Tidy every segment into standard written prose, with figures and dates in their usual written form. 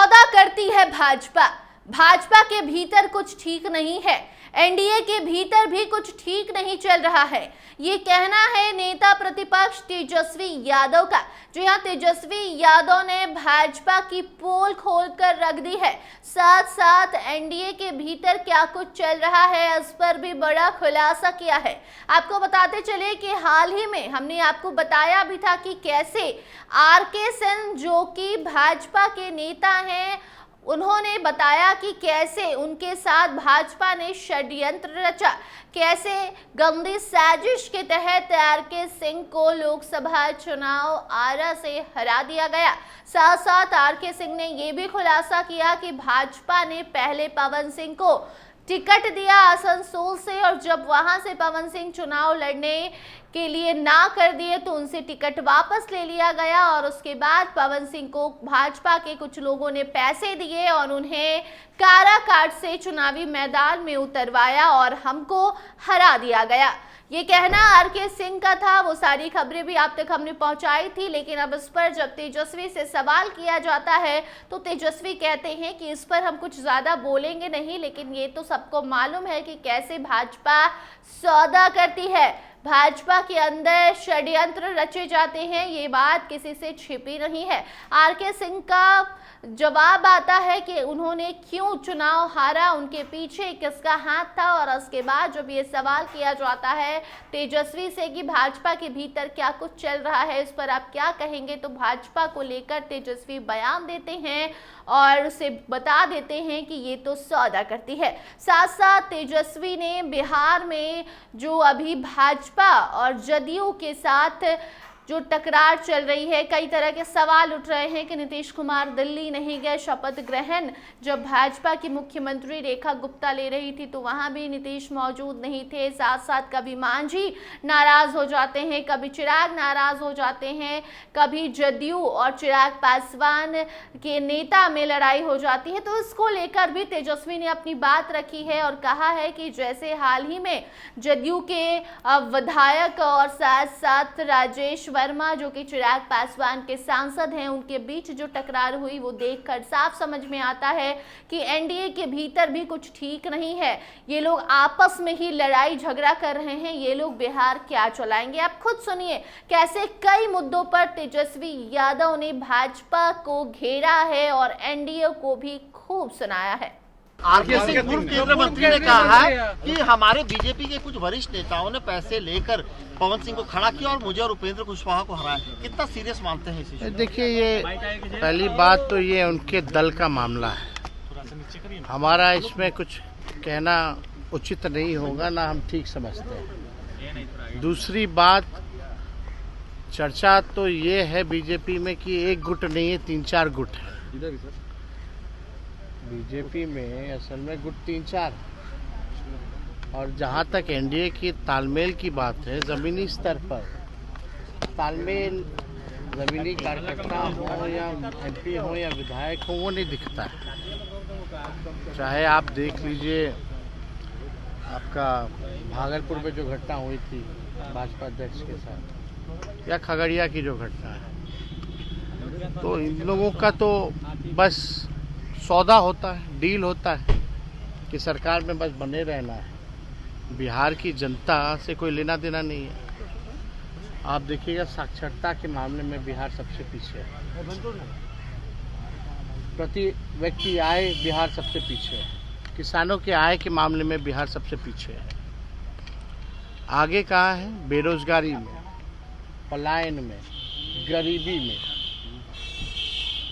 सौदा करती है भाजपा। भाजपा के भीतर कुछ ठीक नहीं है, एनडीए के भीतर भी कुछ ठीक नहीं चल रहा है। ये कहना है नेता प्रतिपक्ष तेजस्वी यादव का। जो यहाँ तेजस्वी यादव ने भाजपा की पोल खोलकर रख दी है। साथ साथ एनडीए के भीतर क्या कुछ चल रहा है, इस पर भी बड़ा खुलासा किया है। आपको बताते चले कि हाल ही में हमने आपको बताया भी था कि कैसे आरके सिंह, जो कि भाजपा के नेता हैं, उन्होंने बताया कि कैसे उनके साथ भाजपा ने षड्यंत्र रचा, कैसे गंदी साजिश के तहत आरके सिंह को लोकसभा चुनाव आरा से हरा दिया गया। साथ साथ आरके सिंह ने यह भी खुलासा किया कि भाजपा ने पहले पवन सिंह को टिकट दिया आसनसोल से, और जब वहां से पवन सिंह चुनाव लड़ने के लिए ना कर दिए तो उनसे टिकट वापस ले लिया गया, और उसके बाद पवन सिंह को भाजपा के कुछ लोगों ने पैसे दिए और उन्हें काराकाट से चुनावी मैदान में उतरवाया और हमको हरा दिया गया। ये कहना आरके सिंह का था। वो सारी खबरें भी आप तक हमने पहुंचाई थी, लेकिन अब इस पर जब तेजस्वी से सवाल किया जाता है तो तेजस्वी कहते हैं कि इस पर हम कुछ ज़्यादा बोलेंगे नहीं, लेकिन ये तो सबको मालूम है कि कैसे भाजपा सौदा करती है। भाजपा के अंदर षड्यंत्र रचे जाते हैं, ये बात किसी से छिपी नहीं है। आरके सिंह का जवाब आता है कि उन्होंने क्यों चुनाव हारा, उनके पीछे किसका हाथ था, और उसके बाद जब ये सवाल किया जाता है तेजस्वी से कि भाजपा के भीतर क्या कुछ चल रहा है, इस पर आप क्या कहेंगे, तो भाजपा को लेकर तेजस्वी बयान देते हैं और उसे बता देते हैं कि ये तो सौदा करती है। साथ साथ तेजस्वी ने बिहार में जो अभी भाजपा और जदयू के साथ जो टकरार चल रही है, कई तरह के सवाल उठ रहे हैं कि नीतीश कुमार दिल्ली नहीं गए शपथ ग्रहण। जब भाजपा की मुख्यमंत्री रेखा गुप्ता ले रही थी तो वहां भी नीतीश मौजूद नहीं थे। साथ साथ कभी मांझी नाराज हो जाते हैं, कभी चिराग नाराज हो जाते हैं, कभी जदयू और चिराग पासवान के नेता में लड़ाई हो जाती है। तो इसको लेकर भी तेजस्वी ने अपनी बात रखी है और कहा है कि जैसे हाल ही में जदयू के विधायक और साथ साथ राजेश वर्मा, जो कि चिराग पासवान के सांसद हैं, उनके बीच जो टकरार हुई वो देखकर साफ समझ में आता है कि एनडीए के भीतर भी कुछ ठीक नहीं है। ये लोग आपस में ही लड़ाई झगड़ा कर रहे हैं। ये लोग बिहार क्या चलाएंगे, आप खुद सुनिए कैसे कई मुद्दों पर तेजस्वी यादव ने भाजपा को घेरा है और एनडीए को भी खूब सुनाया है। आरके सिंह पूर्व केंद्रीय मंत्री ने कहा है कि हमारे बीजेपी के कुछ वरिष्ठ नेताओं ने पैसे लेकर पवन सिंह को खड़ा किया और मुझे और उपेंद्र कुशवाहा को हराया। कितना सीरियस मानते हैं इसे? देखिए, ये पहली बात तो ये उनके दल का मामला है, हमारा इसमें कुछ कहना उचित नहीं होगा, ना हम ठीक समझते हैं। दूसरी बात, चर्चा तो ये है बीजेपी में कि एक गुट नहीं है, 3-4 गुट है। बीजेपी में असल में गुट 3-4, और जहाँ तक एनडीए की तालमेल की बात है, ज़मीनी स्तर पर तालमेल ज़मीनी कार्यकर्ता हो या एमपी हो या विधायक हो, वो नहीं दिखता है। चाहे आप देख लीजिए आपका भागलपुर में जो घटना हुई थी भाजपा अध्यक्ष के साथ, या खगड़िया की जो घटना है, तो इन लोगों का तो बस सौदा होता है, डील होता है कि सरकार में बस बने रहना है। बिहार की जनता से कोई लेना देना नहीं है। आप देखिएगा साक्षरता के मामले में बिहार सबसे पीछे है, प्रति व्यक्ति आय बिहार सबसे पीछे है, किसानों के आय के मामले में बिहार सबसे पीछे है। आगे कहाँ है? बेरोजगारी में, पलायन में, गरीबी में।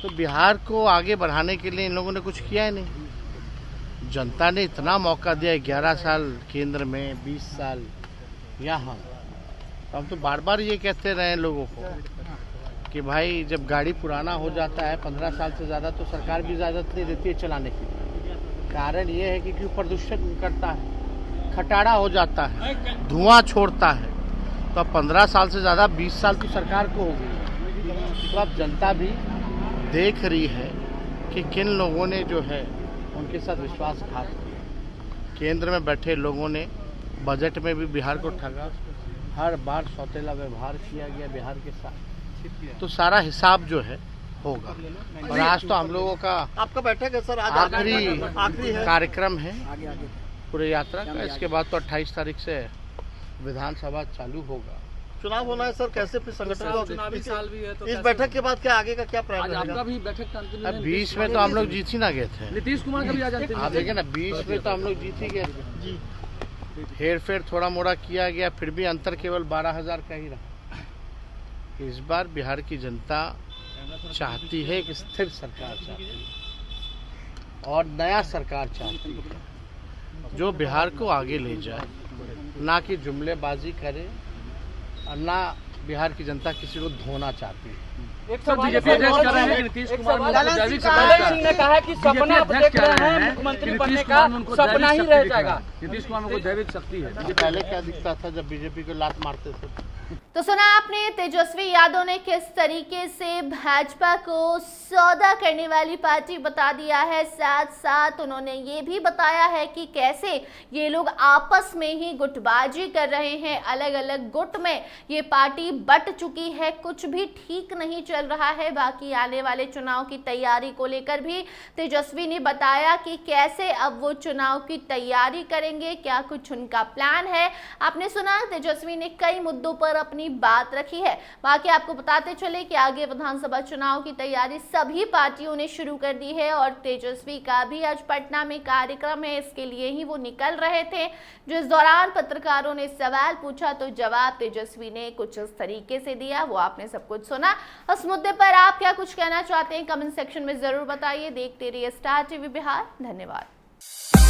तो बिहार को आगे बढ़ाने के लिए इन लोगों ने कुछ किया ही नहीं। जनता ने इतना मौका दिया, 11 साल केंद्र में, 20 साल यहाँ। तो हम तो बार बार ये कहते रहे लोगों को कि भाई जब गाड़ी पुराना हो जाता है 15 साल से ज़्यादा, तो सरकार भी इजाज़त नहीं देती है चलाने की। कारण ये है कि क्यों प्रदूषण करता है, खटारा हो जाता है, धुआं छोड़ता है। तो अब 15 साल से ज़्यादा 20 साल तो सरकार को हो गई। तो अब जनता भी देख रही है कि किन लोगों ने जो है उनके साथ विश्वासघात किया। केंद्र में बैठे लोगों ने बजट में भी बिहार को ठगा, हर बार सौतेला व्यवहार किया गया बिहार के साथ। तो सारा हिसाब जो है होगा। और आज तो हम लोगों का आपका बैठक है सर, आज आखिरी है कार्यक्रम है पूरे यात्रा का। इसके बाद तो 28 तारीख से विधानसभा चालू होगा। चुनाव होना है सर, कैसे फिर संगठन को चुनावी साल भी है तो इस बैठक के बाद क्या आगे का क्या प्लान आज आपका रहेगा? भी बैठक का अंतिम अब दिन 20 में तो हम लोग जीत ही ना गए थे। नीतीश कुमार का भी आज अंतिम आप देखिए ना, 20 में तो हम लोग जीत ही गए थे। जी हेर फेर थोड़ा मोड़ा किया गया, फिर भी अंतर केवल 12,000 का ही रहा। इस बार बिहार की जनता चाहती है कि स्थिर सरकार चाहती है और नया सरकार चाहती है जो बिहार को आगे ले जाए, ना कि जुमलेबाजी करे और ना बिहार की जनता किसी को धोना चाहती है। सर बीजेपी अध्यक्ष कह रहे हैं कि नीतीश कुमार में उनको जैविक सत्ता सिंह ने कहा है कि सपना आप देख रहे हैं मुख्यमंत्री बनने का, सपना ही रह जाएगा। नीतीश कुमार में कोई जैविक शक्ति है। पहले क्या दिखता था जब बीजेपी को लात मारते थे? तो सुना आपने तेजस्वी यादव ने किस तरीके से भाजपा को सौदा करने वाली पार्टी बता दिया है। साथ साथ उन्होंने ये भी बताया है कि कैसे ये लोग आपस में ही गुटबाजी कर रहे हैं, अलग अलग गुट में ये पार्टी बट चुकी है, कुछ भी ठीक नहीं चल रहा है। बाकी आने वाले चुनाव की तैयारी को लेकर भी तेजस्वी ने बताया कि कैसे अब वो चुनाव की तैयारी करेंगे, क्या कुछ उनका प्लान है। आपने सुना तेजस्वी ने कई मुद्दों पर अपनी बात रखी है। बाकी आपको बताते चले कि आगे विधानसभा चुनाव की तैयारी सभी पार्टियों ने शुरू कर दी है और तेजस्वी का भी आज पटना में कार्यक्रम है, इसके लिए ही वो निकल रहे थे। जो इस दौरान पत्रकारों ने सवाल पूछा तो जवाब तेजस्वी ने कुछ इस तरीके से दिया, वो आपने सब कुछ सुना। उस मुद्दे पर आप क्या कुछ कहना चाहते हैं कमेंट सेक्शन में जरूर बताइए। देखते रहिए स्टार टीवी बिहार। धन्यवाद।